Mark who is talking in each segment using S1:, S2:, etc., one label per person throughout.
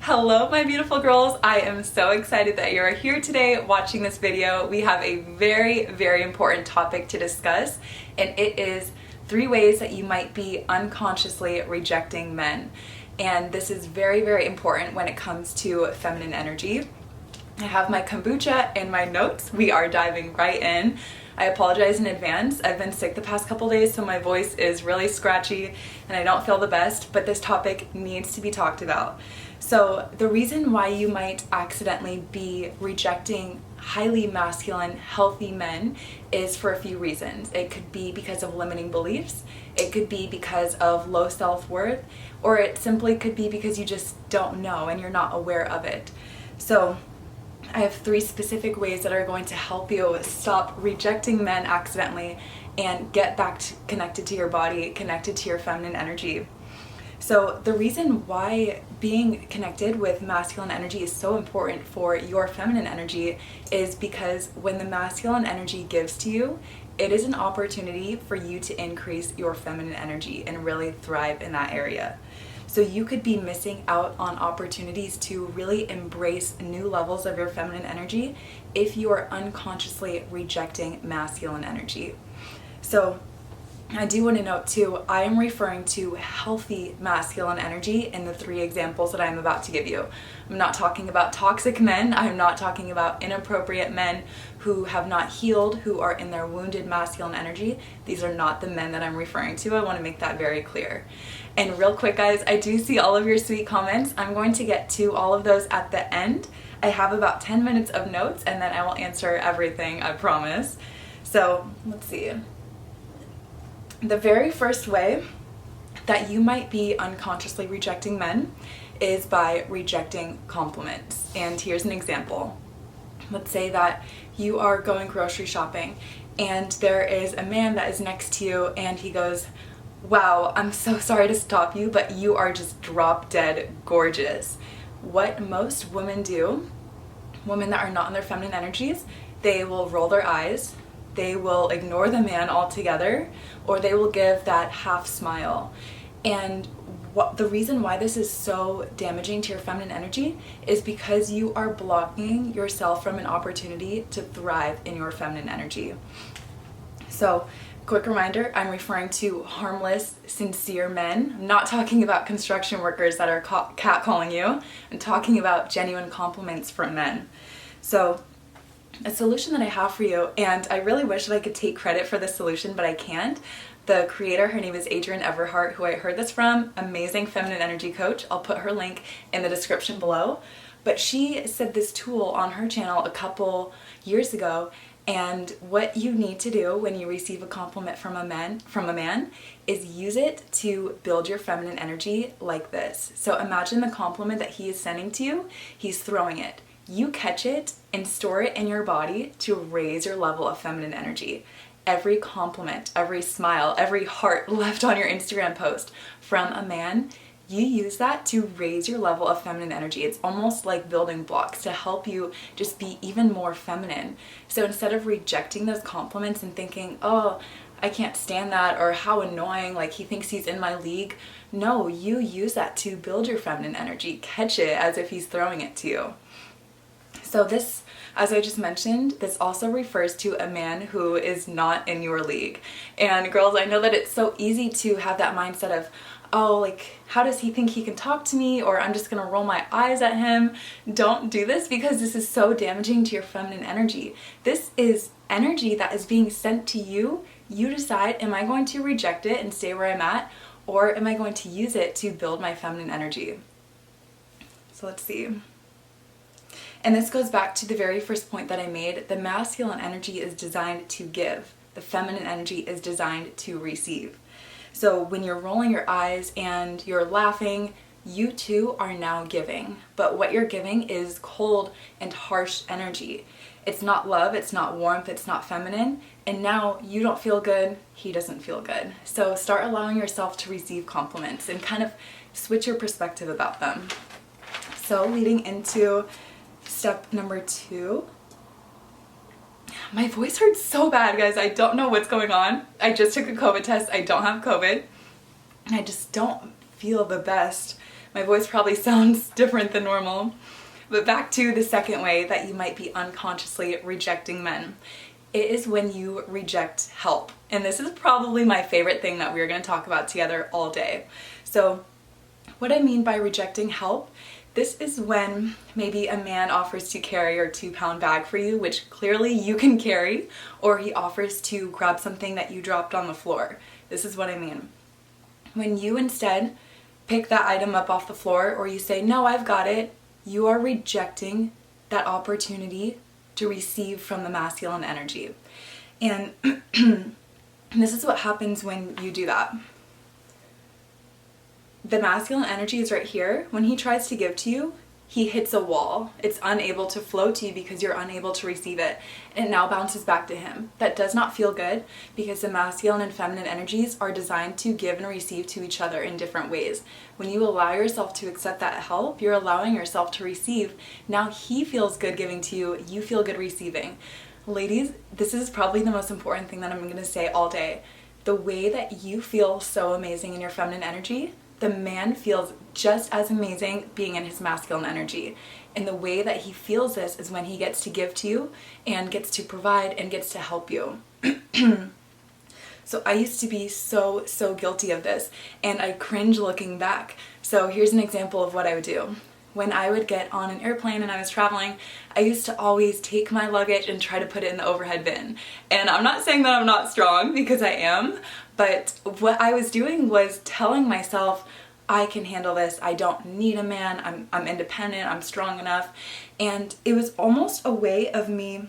S1: Hello my beautiful girls, I am so excited that you're here today watching this video. We have a very important topic to discuss, and it is 3 ways that you might be unconsciously rejecting men. And this is very important when it comes to feminine energy. I have my kombucha and my notes. We are diving right in. I apologize in advance. I've been sick the past couple days, so my voice is really scratchy and I don't feel the best, but this topic needs to be talked about. So the reason why you might accidentally be rejecting highly masculine, healthy men is for a few reasons. It could be because of limiting beliefs, it could be because of low self-worth, or it simply could be because you just don't know and you're not aware of it. So I have 3 specific ways that are going to help you stop rejecting men accidentally and get back connected to your body, connected to your feminine energy. So the reason why being connected with masculine energy is so important for your feminine energy is because when the masculine energy gives to you, it is an opportunity for you to increase your feminine energy and really thrive in that area. So you could be missing out on opportunities to really embrace new levels of your feminine energy if you are unconsciously rejecting masculine energy. So I do want to note too, I am referring to healthy masculine energy in the 3 examples that I'm about to give you. I'm not talking about toxic men. I'm not talking about inappropriate men who have not healed, who are in their wounded masculine energy. These are not the men that I'm referring to. I want to make that very clear. And real quick guys, I do see all of your sweet comments. I'm going to get to all of those at the end. I have about 10 minutes of notes and then I will answer everything, I promise. So let's see. The very first way that you might be unconsciously rejecting men is by rejecting compliments. And here's an example. Let's say that you are going grocery shopping and there is a man that is next to you and he goes, "Wow, I'm so sorry to stop you, but you are just drop dead gorgeous." What most women do, women that are not in their feminine energies, they will roll their eyes, they will ignore the man altogether, or they will give that half smile. And the reason why this is so damaging to your feminine energy is because you are blocking yourself from an opportunity to thrive in your feminine energy. So, quick reminder, I'm referring to harmless, sincere men. I'm not talking about construction workers that are catcalling you. I'm talking about genuine compliments from men. So, a solution that I have for you, and I really wish that I could take credit for this solution, but I can't. The creator, her name is Adrienne Everheart, who I heard this from, amazing feminine energy coach. I'll put her link in the description below. But she said this tool on her channel a couple years ago, and what you need to do when you receive a compliment from a man is use it to build your feminine energy like this. So imagine the compliment that he is sending to you, he's throwing it. You catch it and store it in your body to raise your level of feminine energy. Every compliment, every smile, every heart left on your Instagram post from a man, you use that to raise your level of feminine energy. It's almost like building blocks to help you just be even more feminine. So instead of rejecting those compliments and thinking, "Oh, I can't stand that," or "How annoying, like he thinks he's in my league," no, you use that to build your feminine energy. Catch it as if he's throwing it to you. So this, as I just mentioned, this also refers to a man who is not in your league. And girls, I know that it's so easy to have that mindset of, "Oh, like, how does he think he can talk to me?" Or "I'm just gonna roll my eyes at him." Don't do this because this is so damaging to your feminine energy. This is energy that is being sent to you. You decide, am I going to reject it and stay where I'm at? Or am I going to use it to build my feminine energy? So let's see. And this goes back to the very first point that I made. The masculine energy is designed to give. The feminine energy is designed to receive. So when you're rolling your eyes and you're laughing, you too are now giving. But what you're giving is cold and harsh energy. It's not love, it's not warmth, it's not feminine. And now you don't feel good, he doesn't feel good. So start allowing yourself to receive compliments and kind of switch your perspective about them. So leading into step number 2. My voice hurts so bad, guys. I don't know what's going on. I just took a COVID test. I don't have COVID. And I just don't feel the best. My voice probably sounds different than normal. But back to the second way that you might be unconsciously rejecting men. It is when you reject help. And this is probably my favorite thing that we're going to talk about together all day. So what I mean by rejecting help, this is when maybe a man offers to carry your 2-pound bag for you, which clearly you can carry, or he offers to grab something that you dropped on the floor. This is what I mean. When you instead pick that item up off the floor, or you say, no, I've got it, you are rejecting that opportunity to receive from the masculine energy. And this is what happens when you do that. The masculine energy is right here. When he tries to give to you, he hits a wall. It's unable to flow to you because you're unable to receive it. And it now bounces back to him. That does not feel good because the masculine and feminine energies are designed to give and receive to each other in different ways. When you allow yourself to accept that help, you're allowing yourself to receive. Now he feels good giving to you, you feel good receiving. Ladies, this is probably the most important thing that I'm going to say all day. The way that you feel so amazing in your feminine energy, the man feels just as amazing being in his masculine energy. And the way that he feels this is when he gets to give to you and gets to provide and gets to help you. So I used to be so guilty of this, and I cringe looking back. So here's an example of what I would do. When I would get on an airplane and I was traveling, I used to always take my luggage and try to put it in the overhead bin. And I'm not saying that I'm not strong, because I am, but what I was doing was telling myself, I can handle this, I don't need a man, I'm independent, I'm strong enough. And it was almost a way of me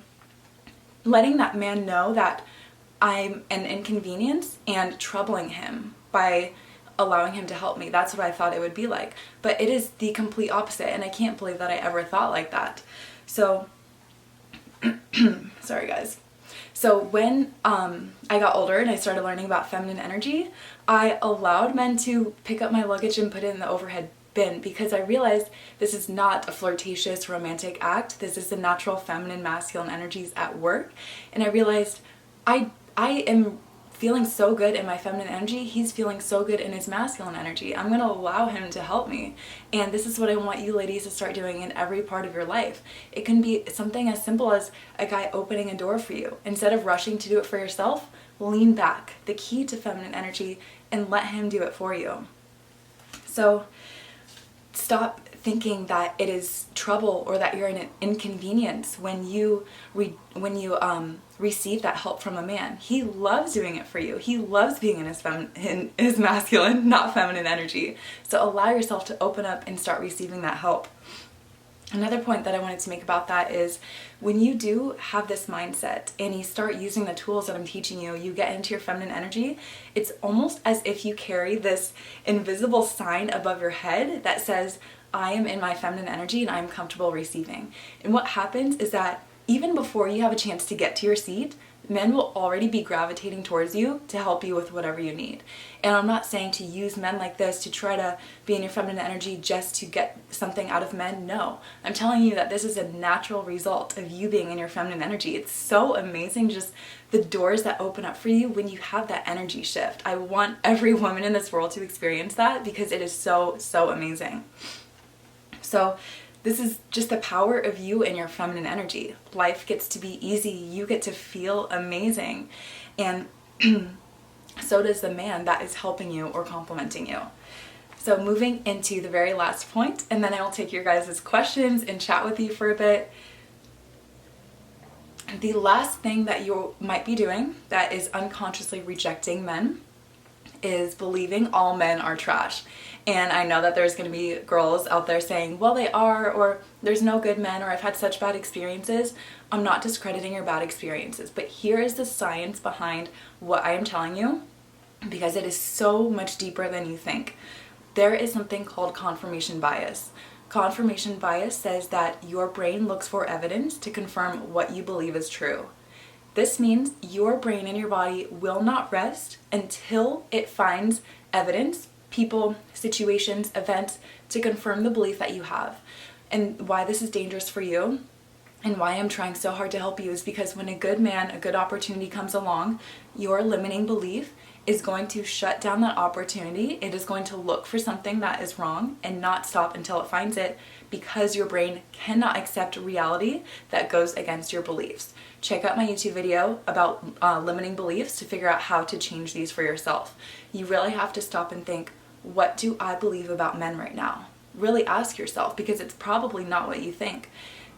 S1: letting that man know that I'm an inconvenience and troubling him by allowing him to help me. That's what I thought it would be like. But it is the complete opposite, and I can't believe that I ever thought like that. So, sorry guys. So when I got older and I started learning about feminine energy, I allowed men to pick up my luggage and put it in the overhead bin, because I realized this is not a flirtatious romantic act. This is the natural feminine masculine energies at work. And I realized I am feeling so good in my feminine energy, he's feeling so good in his masculine energy. I'm going to allow him to help me. And this is what I want you ladies to start doing in every part of your life. It can be something as simple as a guy opening a door for you. Instead of rushing to do it for yourself, lean back, the key to feminine energy, and let him do it for you. So stop thinking that it is trouble or that you're an inconvenience when you receive that help from a man. He loves doing it for you. He loves being in his masculine, not feminine energy. So allow yourself to open up and start receiving that help. Another point that I wanted to make about that is when you do have this mindset and you start using the tools that I'm teaching you, you get into your feminine energy, it's almost as if you carry this invisible sign above your head that says, I am in my feminine energy and I'm comfortable receiving. And what happens is that even before you have a chance to get to your seat, men will already be gravitating towards you to help you with whatever you need. And I'm not saying to use men like this to try to be in your feminine energy just to get something out of men. No, I'm telling you that this is a natural result of you being in your feminine energy. It's so amazing, just the doors that open up for you when you have that energy shift. I want every woman in this world to experience that because it is so amazing. So this is just the power of you and your feminine energy. Life gets to be easy. You get to feel amazing. And so does the man that is helping you or complimenting you. So moving into the very last point, and then I will take your guys' questions and chat with you for a bit. The last thing that you might be doing that is unconsciously rejecting men is believing all men are trash. And I know that there's going to be girls out there saying, well, they are, or there's no good men, or I've had such bad experiences. I'm not discrediting your bad experiences, but here is the science behind what I am telling you, because it is so much deeper than you think. There is something called confirmation bias. Confirmation bias says that your brain looks for evidence to confirm what you believe is true. This means your brain and your body will not rest until it finds evidence, people, situations, events to confirm the belief that you have. And why this is dangerous for you and why I'm trying so hard to help you is because when a good man, a good opportunity comes along, your limiting belief is going to shut down that opportunity. It is going to look for something that is wrong and not stop until it finds it, because your brain cannot accept reality that goes against your beliefs. Check out my YouTube video about limiting beliefs to figure out how to change these for yourself. You really have to stop and think, what do I believe about men right now? Really ask yourself, because it's probably not what you think.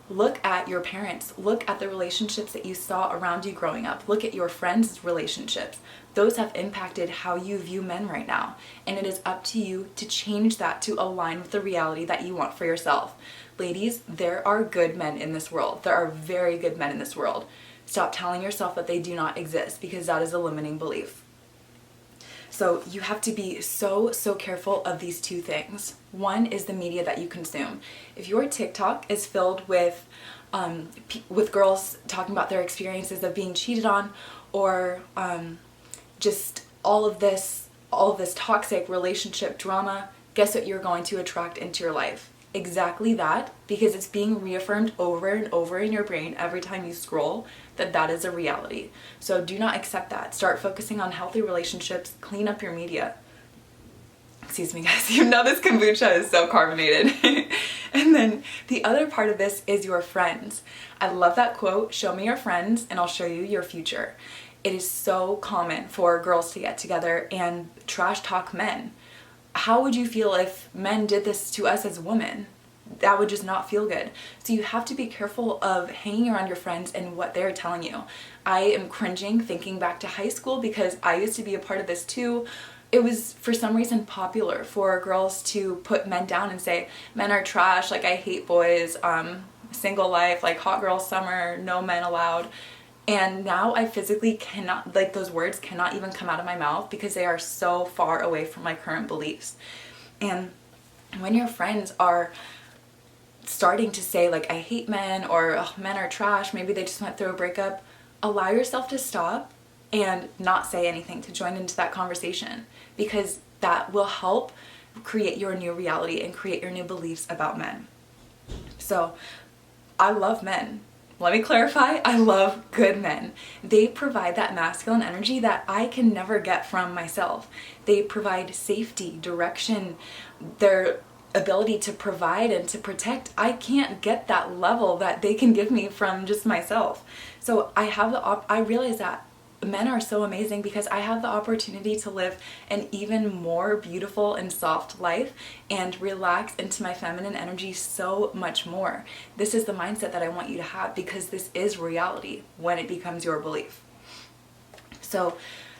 S1: Look at your parents. Look at the relationships that you saw around you growing up. Look at your friends' relationships. Those have impacted how you view men right now. And it is up to you to change that to align with the reality that you want for yourself. Ladies, there are good men in this world. There are very good men in this world. Stop telling yourself that they do not exist, because that is a limiting belief. So you have to be so careful of these two things. One is the media that you consume. If your TikTok is filled with girls talking about their experiences of being cheated on, or just all of this toxic relationship drama, guess what you're going to attract into your life? Exactly that, because it's being reaffirmed over and over in your brain every time you scroll that is a reality. So do not accept that. Start focusing on healthy relationships. Clean up your media. Excuse me, guys. You know this kombucha is so carbonated. And then the other part of this is your friends. I love that quote, show me your friends and I'll show you your future. It is so common for girls to get together and trash talk men. How would you feel if men did this to us as women? That would just not feel good. So you have to be careful of hanging around your friends and what they're telling you. I am cringing thinking back to high school, because I used to be a part of this too. It was for some reason popular for girls to put men down and say, men are trash, like I hate boys, single life, like hot girl summer, no men allowed. And now I physically cannot, like those words cannot even come out of my mouth, because they are so far away from my current beliefs. And when your friends are starting to say like, I hate men, or oh, men are trash, maybe they just went through a breakup, allow yourself to stop and not say anything, to join into that conversation, because that will help create your new reality and create your new beliefs about men. So I love men. Let me clarify, I love good men. They provide that masculine energy that I can never get from myself. They provide safety, direction, their ability to provide and to protect. I can't get that level that they can give me from just myself. So I realize that men are so amazing, because I have the opportunity to live an even more beautiful and soft life and relax into my feminine energy so much more. This is the mindset that I want you to have, because this is reality when it becomes your belief. So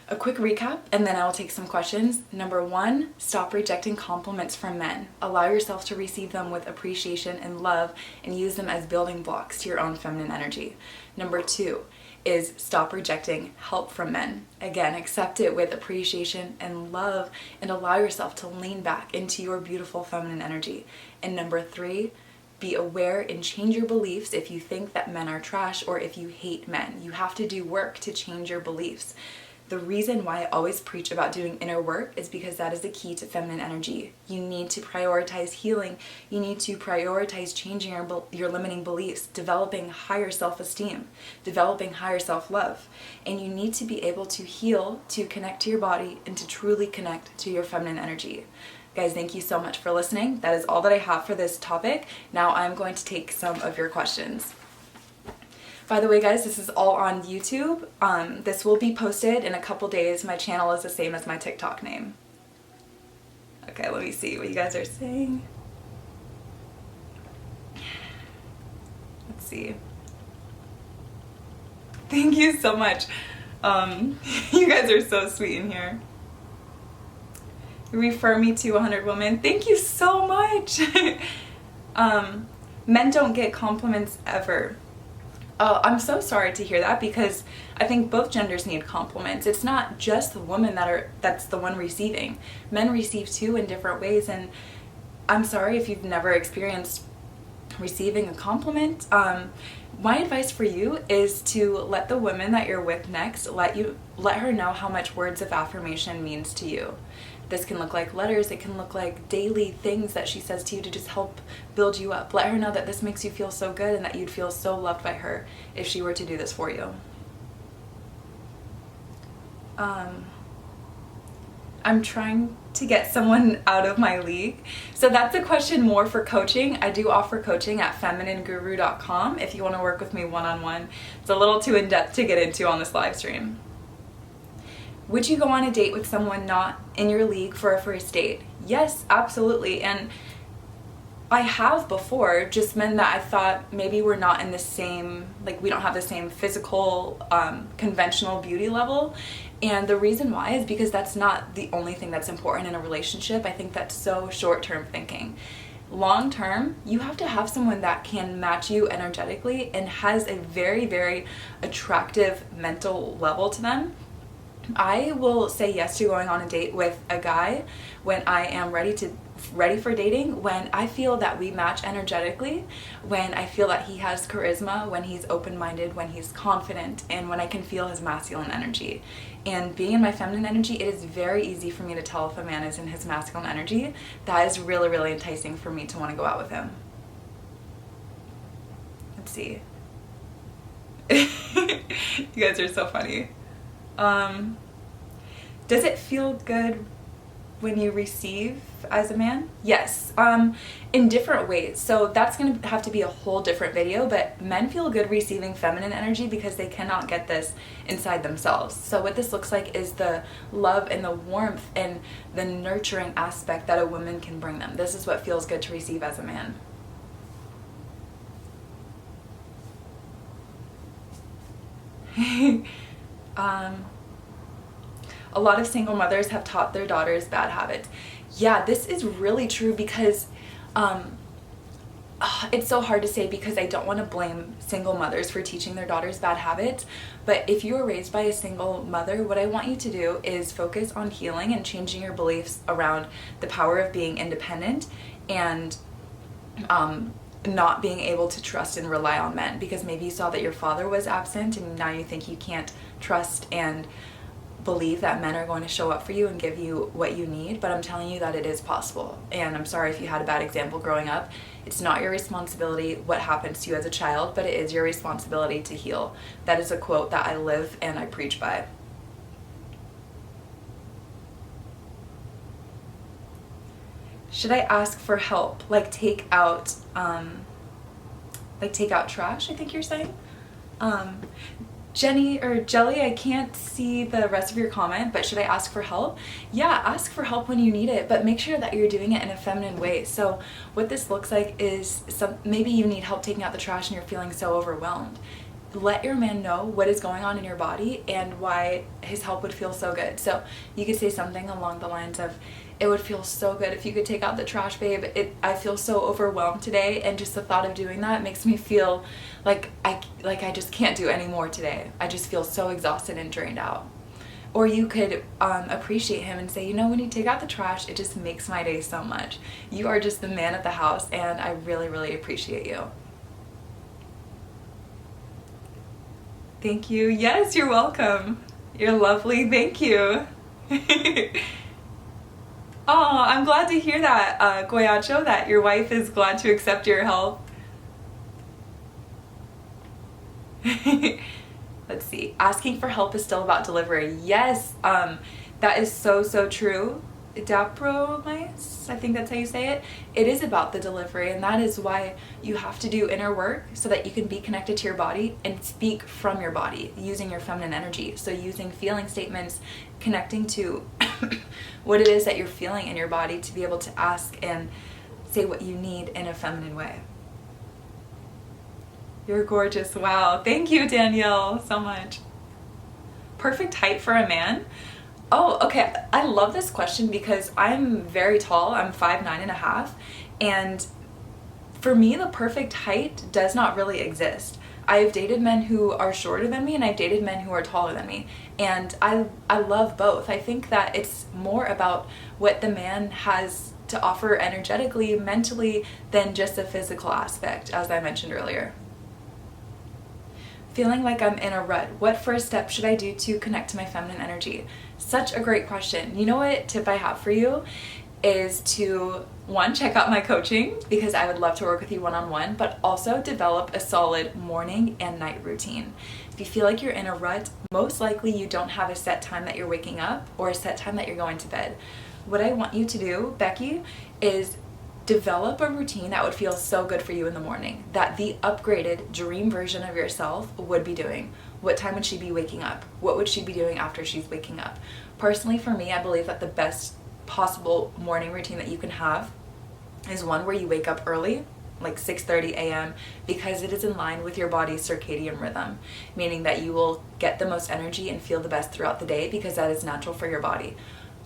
S1: a quick recap, and then I will take some questions. Number 1, stop rejecting compliments from men. Allow yourself to receive them with appreciation and love, and use them as building blocks to your own feminine energy. Number 2 is stop rejecting help from men. Again, accept it with appreciation and love, and allow yourself to lean back into your beautiful feminine energy. And number 3, be aware and change your beliefs if you think that men are trash, or if you hate men. You have to do work to change your beliefs. The reason why I always preach about doing inner work is because that is the key to feminine energy. You need to prioritize healing. You need to prioritize changing your limiting beliefs, developing higher self-esteem, developing higher self-love. And you need to be able to heal, to connect to your body, and to truly connect to your feminine energy. Guys, thank you so much for listening. That is all that I have for this topic. Now I'm going to take some of your questions. By the way, guys, this is all on YouTube. This will be posted in a couple days. My channel is the same as my TikTok name. Okay, let me see what you guys are saying. Let's see. Thank you so much. You guys are so sweet in here. You refer me to 100 women. Thank you so much. Men don't get compliments ever. I'm so sorry to hear that, because I think both genders need compliments. It's not just the woman that's the one receiving. Men receive too in different ways, and I'm sorry if you've never experienced receiving a compliment. My advice for you is to let the woman that you're with next, let her know how much words of affirmation means to you. This can look like letters, it can look like daily things that she says to you to just help build you up. Let her know that this makes you feel so good and that you'd feel so loved by her if she were to do this for you. I'm trying to get someone out of my league. So that's a question more for coaching. I do offer coaching at feminineguru.com if you want to work with me one-on-one. It's a little too in-depth to get into on this live stream. Would you go on a date with someone not in your league for a first date? Yes, absolutely. And I have before, just meant that I thought maybe we're not in the same, like we don't have the same physical, conventional beauty level. And the reason why is because that's not the only thing that's important in a relationship. I think that's so short-term thinking. Long-term, you have to have someone that can match you energetically and has a very, very attractive mental level to them. I will say yes to going on a date with a guy when I am ready for dating, when I feel that we match energetically, when I feel that he has charisma, when he's open-minded, when he's confident, and when I can feel his masculine energy. And being in my feminine energy, it is very easy for me to tell if a man is in his masculine energy. That is really, really enticing for me to want to go out with him. Let's see. You guys are so funny. Does it feel good when you receive as a man? Yes, in different ways. So that's going to have to be a whole different video, but men feel good receiving feminine energy because they cannot get this inside themselves. So what this looks like is the love and the warmth and the nurturing aspect that a woman can bring them. This is what feels good to receive as a man. A lot of single mothers have taught their daughters bad habits. Yeah, this is really true because it's so hard to say because I don't want to blame single mothers for teaching their daughters bad habits. But if you were raised by a single mother, what I want you to do is focus on healing and changing your beliefs around the power of being independent and not being able to trust and rely on men, because maybe you saw that your father was absent and now you think you can't trust and believe that men are going to show up for you and give you what you need. But I'm telling you that it is possible, and I'm sorry if you had a bad example growing up. It's not your responsibility what happens to you as a child, but it is your responsibility to heal. That is a quote that I live and I preach by. Should I ask for help, like take out trash, I think you're saying? Jenny or Jelly, I can't see the rest of your comment, but should I ask for help? Yeah, ask for help when you need it, but make sure that you're doing it in a feminine way. So what this looks like is maybe you need help taking out the trash and you're feeling so overwhelmed. Let your man know what is going on in your body and why his help would feel so good. So you could say something along the lines of, it would feel so good if you could take out the trash, babe. I feel so overwhelmed today, and just the thought of doing that makes me feel like I just can't do any more today. I just feel so exhausted and drained out. Or you could appreciate him and say, you know, when you take out the trash, it just makes my day so much. You are just the man of the house, and I really, really appreciate you. Thank you. Yes, you're welcome. You're lovely. Thank you. Oh, I'm glad to hear that, Goyacho, that your wife is glad to accept your help. Let's see. Asking for help is still about delivery. Yes, that is so, so true. Dapromice, I think that's how you say it. It is about the delivery, and that is why you have to do inner work so that you can be connected to your body and speak from your body using your feminine energy. So using feeling statements, connecting to what it is that you're feeling in your body to be able to ask and say what you need in a feminine way. You're gorgeous. Wow. Thank you, Danielle, so much. Perfect height for a man? Oh, okay. I love this question because I'm very tall. I'm 5'9.5", and for me, the perfect height does not really exist. I've dated men who are shorter than me, and I've dated men who are taller than me, and I love both. I think that it's more about what the man has to offer energetically, mentally, than just a physical aspect, as I mentioned earlier. Feeling like I'm in a rut. What first step should I do to connect to my feminine energy? Such a great question. You know what tip I have for you? is to, one, check out my coaching because I would love to work with you one-on-one, but also develop a solid morning and night routine. If you feel like you're in a rut, most likely you don't have a set time that you're waking up or a set time that you're going to bed. What I want you to do, Becky, is develop a routine that would feel so good for you in the morning, that the upgraded dream version of yourself would be doing. What time would she be waking up? What would she be doing after she's waking up? Personally, for me, I believe that the best possible morning routine that you can have is one where you wake up early, like 6:30 a.m., because it is in line with your body's circadian rhythm, meaning that you will get the most energy and feel the best throughout the day because that is natural for your body.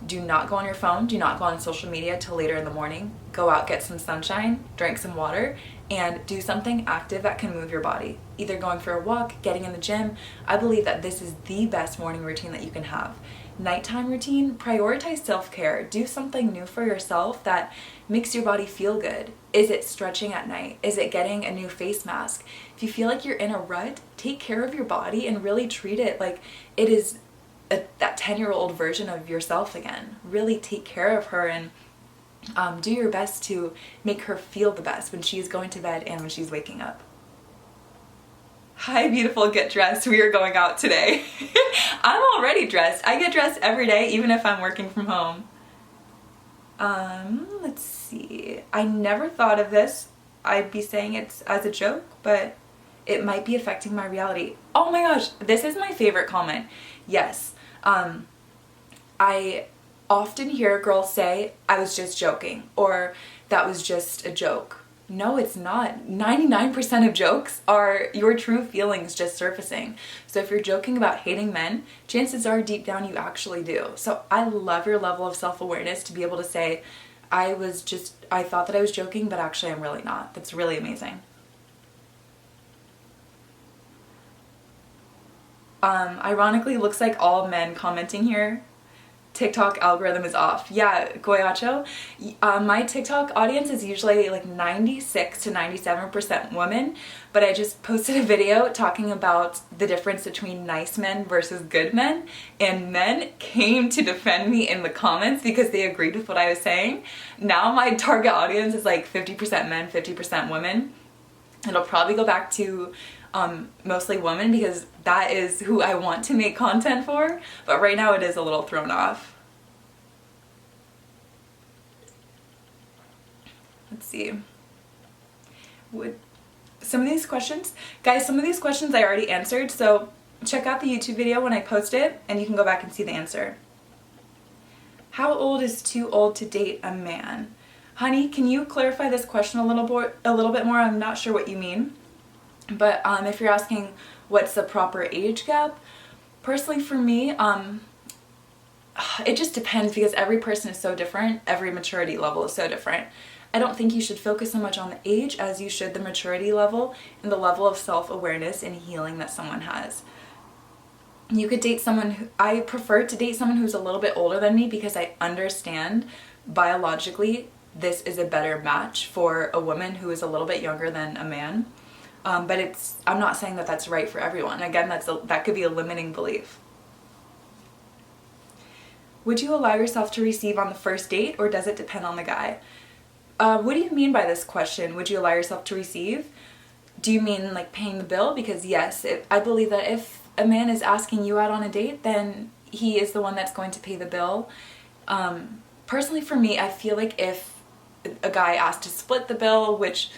S1: Do not go on your phone, do not go on social media till later in the morning. Go out, get some sunshine, drink some water, and do something active that can move your body. Either going for a walk, getting in the gym. I believe that this is the best morning routine that you can have. Nighttime routine, prioritize self-care. Do something new for yourself that makes your body feel good. Is it stretching at night? Is it getting a new face mask? If you feel like you're in a rut, take care of your body and really treat it like it is that 10-year-old version of yourself again. Really take care of her and do your best to make her feel the best when she's going to bed and when she's waking up. Hi, beautiful, get dressed. We are going out today. I'm already dressed. I get dressed every day, even if I'm working from home. Let's see. I never thought of this. I'd be saying it's as a joke, but it might be affecting my reality. Oh my gosh, this is my favorite comment. Yes. I often hear girls say, I was just joking, or that was just a joke. No, it's not. 99% of jokes are your true feelings just surfacing. So if you're joking about hating men, chances are deep down you actually do. So I love your level of self-awareness to be able to say, I thought that I was joking, but actually I'm really not. That's really amazing. Ironically, looks like all men commenting here. TikTok algorithm is off. Yeah, Goyacho. My TikTok audience is usually like 96 to 97% women, but I just posted a video talking about the difference between nice men versus good men, and men came to defend me in the comments because they agreed with what I was saying. Now my target audience is like 50% men, 50% women. It'll probably go back to mostly women because that is who I want to make content for, but right now it is a little thrown off. Let's see. Some of these questions, guys, some of these questions I already answered, so check out the YouTube video when I post it and you can go back and see the answer. How old is too old to date a man? Honey, can you clarify this question a little bit more? I'm not sure what you mean. But if you're asking what's the proper age gap, personally for me, it just depends because every person is so different, every maturity level is so different. I don't think you should focus so much on the age as you should the maturity level and the level of self-awareness and healing that someone has. You could date someone I prefer to date someone who's a little bit older than me because I understand biologically this is a better match for a woman who is a little bit younger than a man. But I'm not saying that that's right for everyone. Again, that could be a limiting belief. Would you allow yourself to receive on the first date, or does it depend on the guy? What do you mean by this question? Would you allow yourself to receive? Do you mean like paying the bill? Because yes, I believe that if a man is asking you out on a date, then he is the one that's going to pay the bill. Personally for me, I feel like if a guy asked to split the bill, which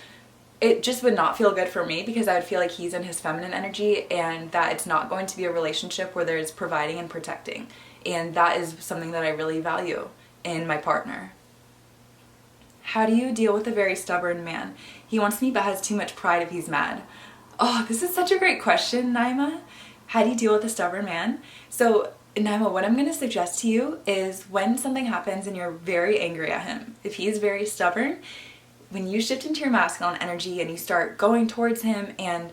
S1: it just would not feel good for me because I would feel like he's in his feminine energy and that it's not going to be a relationship where there's providing and protecting. And that is something that I really value in my partner. How do you deal with a very stubborn man? He wants me but has too much pride if he's mad. Oh, this is such a great question, Naima. How do you deal with a stubborn man? So, Naima, what I'm going to suggest to you is when something happens and you're very angry at him, if he's very stubborn, when you shift into your masculine energy and you start going towards him and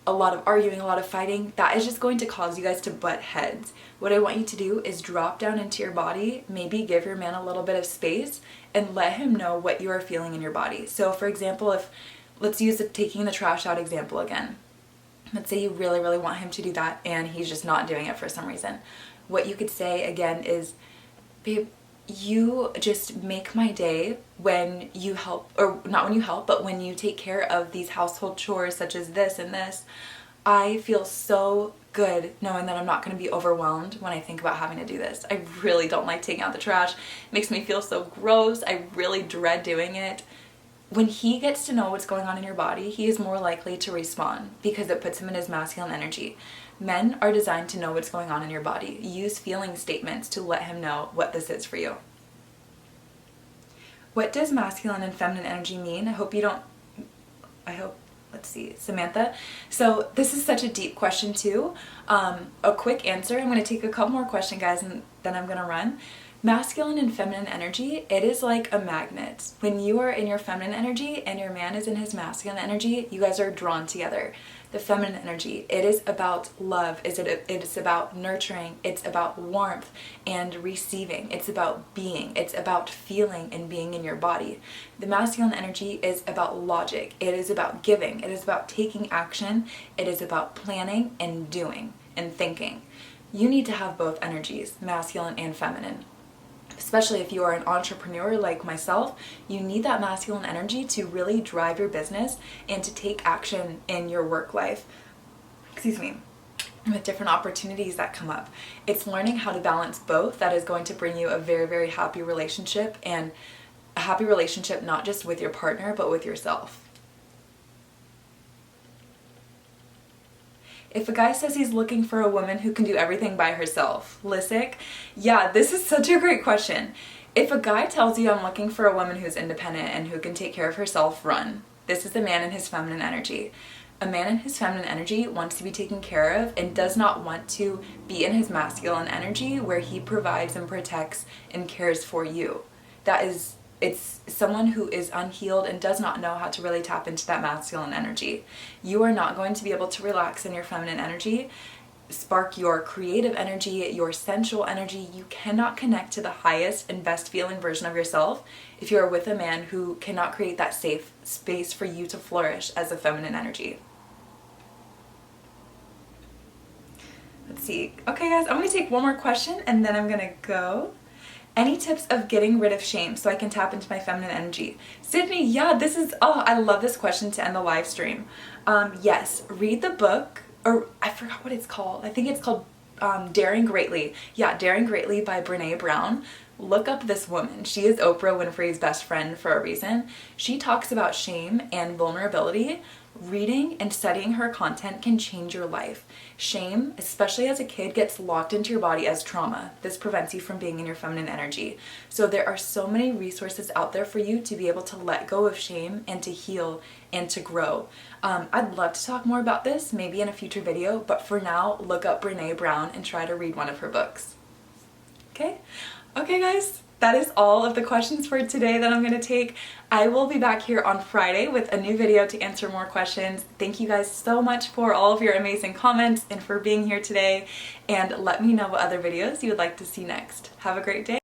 S1: a lot of arguing, a lot of fighting, that is just going to cause you guys to butt heads. What I want you to do is drop down into your body, maybe give your man a little bit of space and let him know what you are feeling in your body. So for example, let's use the taking the trash out example again. Let's say you really, really want him to do that and he's just not doing it for some reason. What you could say again is, babe, you just make my day when you help, or not when you help, but when you take care of these household chores such as this and this. I feel so good knowing that I'm not going to be overwhelmed when I think about having to do this. I really don't like taking out the trash. It makes me feel so gross. I really dread doing it. When he gets to know what's going on in your body, he is more likely to respond because it puts him in his masculine energy. Men are designed to know what's going on in your body. Use feeling statements to let him know what this is for you. What does masculine and feminine energy mean? Let's see, Samantha. So this is such a deep question too. A quick answer. I'm going to take a couple more questions, guys, and then I'm going to run. Masculine and feminine energy, it is like a magnet. When you are in your feminine energy and your man is in his masculine energy, you guys are drawn together. The feminine energy, it is about love, it is about nurturing, it's about warmth and receiving, it's about being, it's about feeling and being in your body. The masculine energy is about logic, it is about giving, it is about taking action, it is about planning and doing and thinking. You need to have both energies, masculine and feminine. Especially if you are an entrepreneur like myself, you need that masculine energy to really drive your business and to take action in your work life. With different opportunities that come up. It's learning how to balance both that is going to bring you a very, very happy relationship, and a happy relationship not just with your partner, but with yourself. If a guy says he's looking for a woman who can do everything by herself, Lissick, yeah, this is such a great question. If a guy tells you I'm looking for a woman who's independent and who can take care of herself, run. This is a man in his feminine energy. A man in his feminine energy wants to be taken care of and does not want to be in his masculine energy where he provides and protects and cares for you. It's someone who is unhealed and does not know how to really tap into that masculine energy. You are not going to be able to relax in your feminine energy, spark your creative energy, your sensual energy. You cannot connect to the highest and best feeling version of yourself if you are with a man who cannot create that safe space for you to flourish as a feminine energy. Let's see. Okay, guys, I'm going to take one more question and then I'm going to go. Any tips of getting rid of shame so I can tap into my feminine energy? Sydney, yeah, I love this question to end the live stream. Yes, read the book, or I forgot what it's called. I think it's called Daring Greatly. Yeah, Daring Greatly by Brene Brown. Look up this woman. She is Oprah Winfrey's best friend for a reason. She talks about shame and vulnerability. Reading and studying her content can change your life. Shame, especially as a kid, gets locked into your body as trauma. This prevents you from being in your feminine energy. So there are so many resources out there for you to be able to let go of shame and to heal and to grow. I'd love to talk more about this, maybe in a future video, but for now, look up Brene Brown and try to read one of her books. Okay? Okay, guys. That is all of the questions for today that I'm going to take. I will be back here on Friday with a new video to answer more questions. Thank you guys so much for all of your amazing comments and for being here today. And let me know what other videos you would like to see next. Have a great day.